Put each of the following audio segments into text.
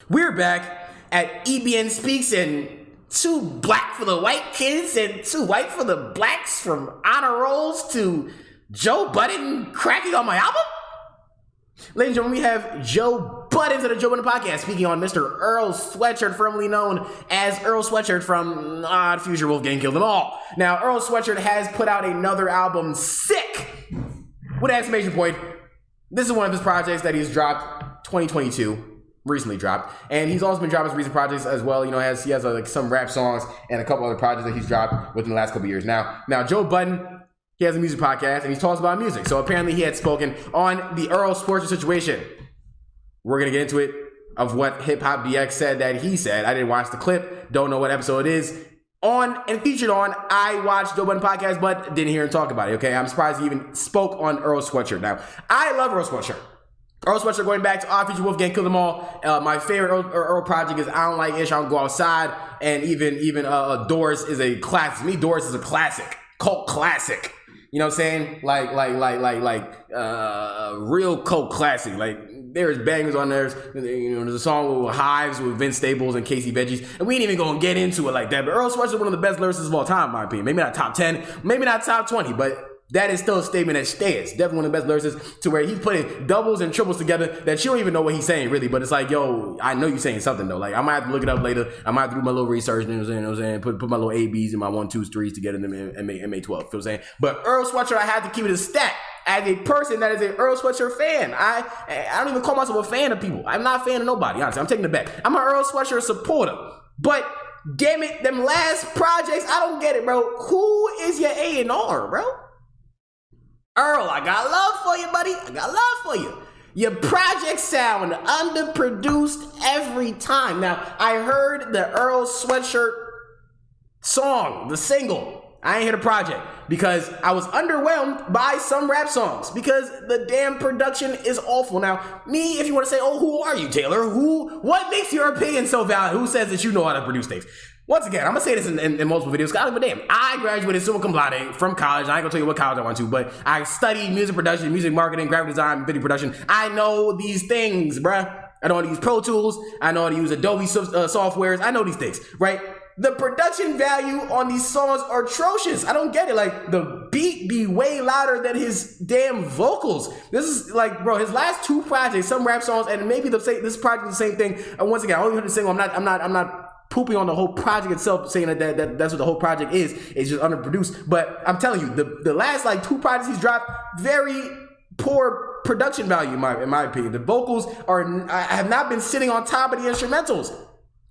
We're back at EBN Speaks, and too black for the white kids and too white for the blacks, from honor rolls to Joe Budden cracking on my album. Ladies and gentlemen, we have Joe Budden to the Joe Budden Podcast, speaking on Mr. Earl Sweatshirt, formerly known as Earl Sweatshirt from The Future Wolfgang Killed Them All. Now, Earl Sweatshirt has put out another album, Sick, with an exclamation point. This is one of his projects that he's dropped 2022. Recently dropped, and he's also been dropping his recent projects as well. You know, he has like some rap songs and a couple other projects that he's dropped within the last couple of years. Now Joe Budden, he has a music podcast and he talks about music. So apparently he had spoken on the Earl Sweatshirt situation. We're gonna get into it of what Hip Hop DX said that he said. I didn't watch the clip, don't know what episode it is. On and featured on I Watched Joe Budden Podcast, but didn't hear him talk about it. Okay, I'm surprised he even spoke on Earl Sweatshirt. Now I love Earl Sweatshirt. Earl Sweatshirt, going back to Our Future Wolfgang Killed Them All. My favorite Earl project is I Don't Like Ish, I Don't Go Outside, and even Doors is a classic. To me, Doors is a classic, cult classic. You know what I'm saying? Like real cult classic. Like there's bangers on there. You know, there's a song with Hives with Vince Staples and Casey Veggies, and we ain't even gonna get into it like that. But Earl Sweatshirt is one of the best lyricists of all time, in my opinion. Maybe not top 10, maybe not top 20, but that is still a statement that stands. Definitely one of the best lyricists, to where he's putting doubles and triples together that you don't even know what he's saying really, but it's like, yo, I know you're saying something though. Like I might have to look it up later. I might have to do my little research, you know what I'm saying? Put my little ABs and my 1, 2s, 3s together and make 12. You know what I'm saying? But Earl Sweatshirt, I had to keep it a stat. As a person that is an Earl Sweatshirt fan, I don't even call myself a fan of people. I'm not a fan of nobody, honestly. I'm taking it back. I'm an Earl Sweatshirt supporter. But damn it, them last projects, I don't get it, bro. Who is your A&R, bro? Earl, I got love for you, buddy. I got love for you. Your projects sound underproduced every time. Now, I heard the Earl Sweatshirt song, the single. I ain't hear the project because I was underwhelmed by some rap songs because the damn production is awful. Now, me, if you want to say, oh, who are you, Taylor? What makes your opinion so valid? Who says that you know how to produce things? Once again, I'm going to say this in multiple videos. I don't give a damn. I graduated summa cum laude from college. I ain't going to tell you what college I went to, but I studied music production, music marketing, graphic design, video production. I know these things, bruh. I know how to use Pro Tools. I know how to use Adobe softwares. I know these things, right? The production value on these songs are atrocious. I don't get it. Like, the beat be way louder than his damn vocals. This is like, bro, his last two projects, some rap songs, and maybe this project is the same thing. And once again, I only heard the single. I'm not pooping on the whole project itself, saying that's what the whole project is. It's just underproduced. But I'm telling you, the last like two projects he's dropped, very poor production value in my opinion. The vocals have not been sitting on top of the instrumentals.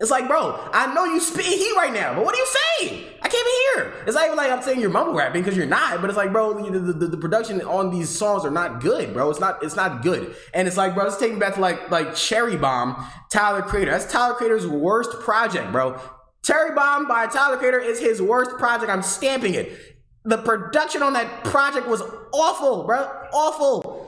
It's like, bro, I know you spitting heat right now, but what are you saying? I can't even hear. It's not even like I'm saying you're mumble rapping, because you're not. But it's like, bro, the production on these songs are not good, bro. It's not good. And it's like, bro, let's take me back to like Cherry Bomb, Tyler Creator. That's Tyler Creator's worst project, bro. Cherry Bomb by Tyler Creator is his worst project. I'm stamping it. The production on that project was awful, bro. Awful.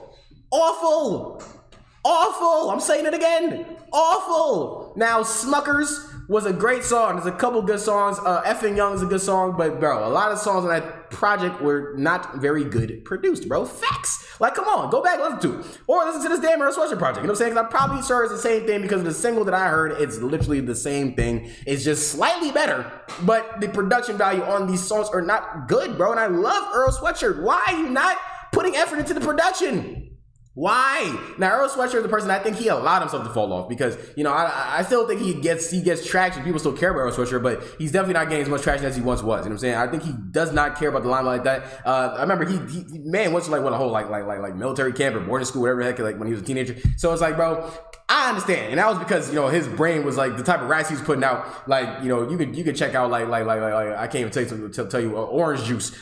I'm saying it again. Awful. Now, Smuckers was a great song. There's a couple good songs. Effing Young is a good song, but bro, a lot of songs on that project were not very good produced, bro. Facts. Like, come on, go back and listen to it. Or listen to this damn Earl Sweatshirt project. You know what I'm saying? Because I probably sure it's the same thing because of the single that I heard. It's literally the same thing. It's just slightly better, but the production value on these songs are not good, bro. And I love Earl Sweatshirt. Why are you not putting effort into the production? Why? Now, Earl Sweatshirt is the person I think he allowed himself to fall off because, you know, I still think he gets traction. People still care about Earl Sweatshirt, but he's definitely not getting as much traction as he once was. You know what I'm saying? I think he does not care about the limelight like that. I remember he went to like a whole like military camp or boarding school, whatever the heck, like when he was a teenager. So it's like, bro, I understand, and that was because, you know, his brain was like the type of raps he was putting out. Like, you know, you could check out like I can't even tell you Orange Juice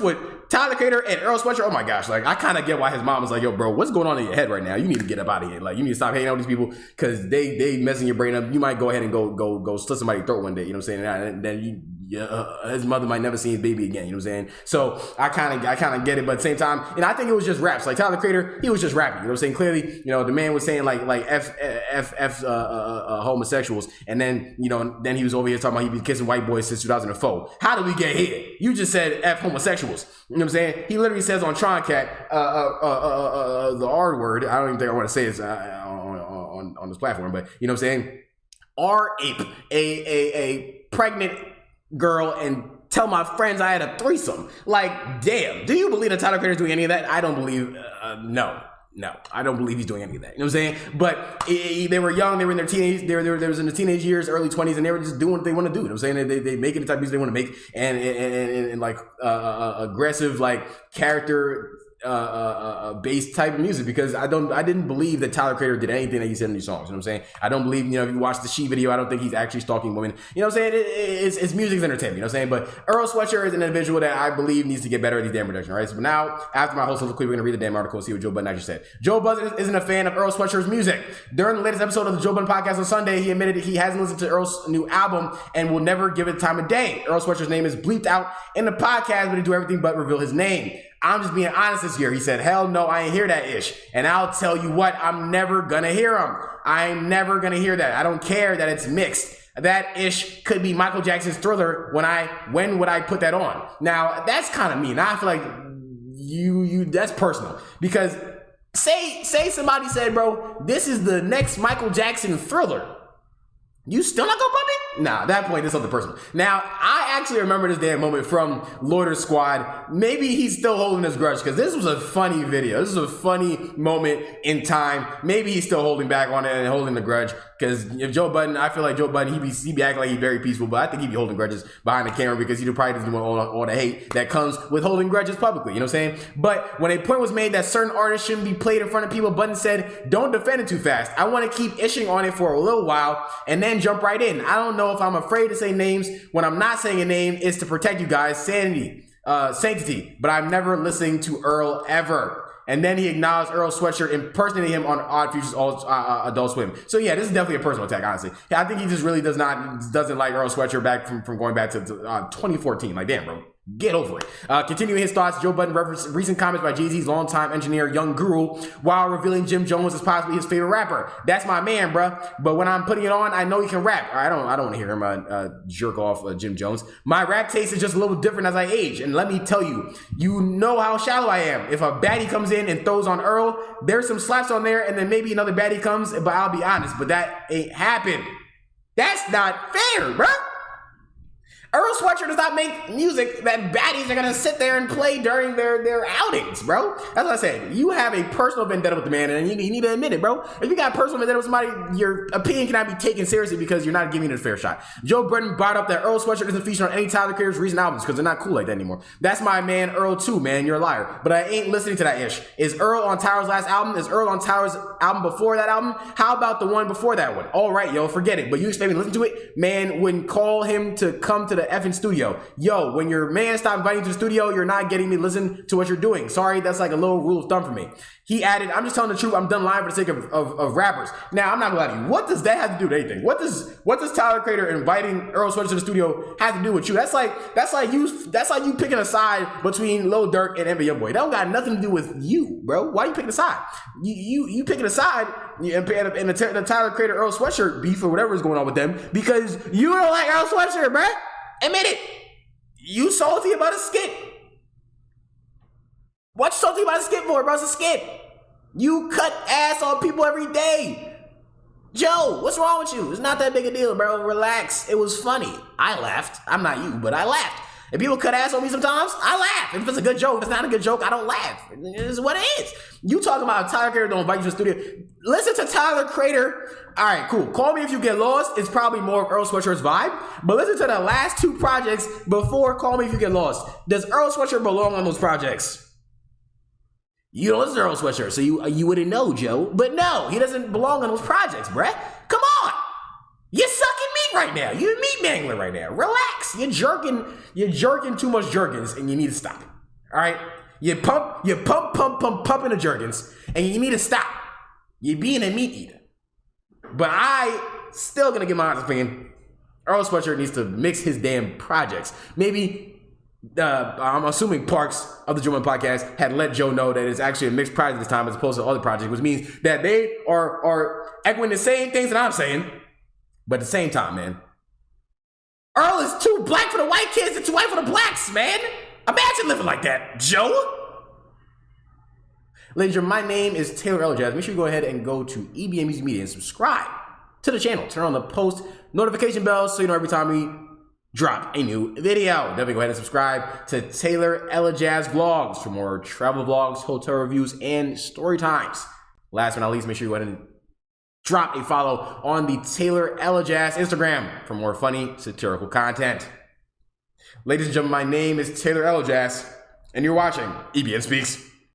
with Tyler Creator and Earl Sweatshirt. Oh my gosh, like I kind of get why his mom was like, yo, bro, what's going on in your head right now? You need to get up out of here. Like, you need to stop hanging out with these people because they messing your brain up. You might go ahead and go slit somebody's throat one day. You know what I'm saying? And then his mother might never see his baby again. You know what I'm saying? So I kind of get it, but at the same time, and I think it was just raps. Like Tyler Creator, he was just rapping. You know what I'm saying? Clearly, you know, the man was saying like homosexuals, and then, you know, then he was over here talking about he been kissing white boys since 2004. How did we get here? You just said F homosexuals. You know what I'm saying? He literally says on Troncat the R word. I don't even think I want to say it on this platform. But you know what I'm saying? R-ape a pregnant girl and tell my friends I had a threesome. Like, damn, do you believe that Tyler Creator's doing any of that? I don't believe, no, I don't believe he's doing any of that. You know what I'm saying? But they were young, they were in their teenage, they was in the teenage years, early 20s, and they were just doing what they want to do. You know what I'm saying? They making the type of music they want to make, and like aggressive, like character based type of music, because I didn't believe that Tyler Creator did anything that he said in these songs. You know what I'm saying? I don't believe, if you watch the She video, I don't think he's actually stalking women. You know what I'm saying? It's music's entertainment. You know what I'm saying? But Earl Sweatshirt is an individual that I believe needs to get better at these damn production, right? So now, after my whole soliloquy, we're going to read the damn article, see what Joe Budden actually said. Joe Budden isn't a fan of Earl Sweatshirt's music. During the latest episode of the Joe Budden podcast on Sunday, he admitted he hasn't listened to Earl's new album and will never give it time of day. Earl Sweatshirt's name is bleeped out in the podcast, but he do everything but reveal his name. I'm just being honest this year. He said, hell no, I ain't hear that ish. And I'll tell you what, I'm never gonna hear him. I'm never gonna hear that. I don't care that it's mixed. That ish could be Michael Jackson's Thriller. When would I put that on? Now, that's kind of mean. Now I feel like you that's personal. Because say somebody said, bro, this is the next Michael Jackson Thriller. You still not gonna pump it? Nah, at that point, there's something personal. Now, I actually remember this damn moment from Loiter Squad. Maybe he's still holding his grudge, because this was a funny video. This is a funny moment in time. Maybe he's still holding back on it and holding the grudge, because if Joe Budden, I feel like Joe Budden, he be acting like he's very peaceful, but I think he'd be holding grudges behind the camera, because he probably doesn't want all the hate that comes with holding grudges publicly, you know what I'm saying? But when a point was made that certain artists shouldn't be played in front of people, Budden said, don't defend it too fast. I want to keep ishing on it for a little while and then jump right in. I don't know if I'm afraid to say names when I'm not saying a name is to protect you guys' sanctity, but I'm never listening to Earl ever. And then he acknowledged Earl Sweatshirt impersonating him on Odd Future's Adult Swim. So yeah, this is definitely a personal attack, honestly. Yeah, I think he just really doesn't like Earl Sweatshirt back from going back to 2014. Like, damn, bro. Get over it. Continuing his thoughts, Joe Budden referenced recent comments by Jay-Z's longtime engineer, Young Guru, while revealing Jim Jones as possibly his favorite rapper. That's my man, bruh. But when I'm putting it on, I know he can rap. I don't want to hear him jerk off Jim Jones. My rap taste is just a little different as I age. And let me tell you, you know how shallow I am. If a baddie comes in and throws on Earl, there's some slaps on there, and then maybe another baddie comes, but I'll be honest, but that ain't happened. That's not fair, bruh. Earl Sweatshirt does not make music that baddies are gonna sit there and play during their outings, bro. That's what I said. You have a personal vendetta with the man, and you need to admit it, bro. If you got a personal vendetta with somebody, your opinion cannot be taken seriously because you're not giving it a fair shot. Joe Budden brought up that Earl Sweatshirt isn't featured on any Tyler Creator's recent albums because they're not cool like that anymore. That's my man Earl too, man. You're a liar. But I ain't listening to that ish. Is Earl on Tyler's last album? Is Earl on Tyler's album before that album? How about the one before that one? All right, yo, forget it. But you expect me to listen to it? Man, wouldn't call him to come to the effing studio. Yo, when your man stopped inviting you to the studio, you're not getting me to listen to what you're doing. Sorry, that's like a little rule of thumb for me. He added, I'm just telling the truth. I'm done lying for the sake of rappers. Now, I'm not gonna lie to you. What does that have to do with anything? What does Tyler Creator inviting Earl Sweatshirt to the studio have to do with you? That's like you picking a side between Lil Durk and NBA Youngboy. That don't got nothing to do with you, bro. Why are you picking a side? You picking a side in the Tyler Creator Earl Sweatshirt beef or whatever is going on with them because you don't like Earl Sweatshirt, bro. Admit it. You salty about a skit. What you salty about a skit for, bro? It's a skit. You cut ass on people every day. Joe, what's wrong with you? It's not that big a deal, bro. Relax. It was funny. I laughed. I'm not you, but I laughed. If people cut ass on me sometimes, I laugh. If it's a good joke, if it's not a good joke, I don't laugh. It is what it is. You talking about Tyler Creator don't invite you to the studio. Listen to Tyler Creator. All right, cool. Call Me If You Get Lost. It's probably more of Earl Sweatshirt's vibe. But listen to the last two projects before Call Me If You Get Lost. Does Earl Sweatshirt belong on those projects? You don't listen to Earl Sweatshirt, so you wouldn't know, Joe. But no, he doesn't belong on those projects, bruh. Come on. You're sucking meat right now. You're meat mangling right now. Relax. You're jerking too much jerkins, and you need to stop. All right? You pumping the jerkins, and you need to stop. You're being a meat eater. But I still gonna give my honest opinion. Earl Sweatshirt needs to mix his damn projects. Maybe I'm assuming Parks of the Joe Budden podcast had let Joe know that it's actually a mixed project this time as opposed to other projects, which means that they are echoing the same things that I'm saying, but at the same time, man, Earl is too black for the white kids and too white for the blacks, man. Imagine living like that, Joe. Ladies and gentlemen, my name is Taylor Elajas. Make sure you go ahead and go to EBN Music Media and subscribe to the channel. Turn on the post notification bell so you know every time we drop a new video. Definitely go ahead and subscribe to Taylor Elajas Vlogs for more travel vlogs, hotel reviews, and story times. Last but not least, make sure you go ahead and drop a follow on the Taylor Elajas Instagram for more funny, satirical content. Ladies and gentlemen, my name is Taylor Elajas, and you're watching EBN Speaks.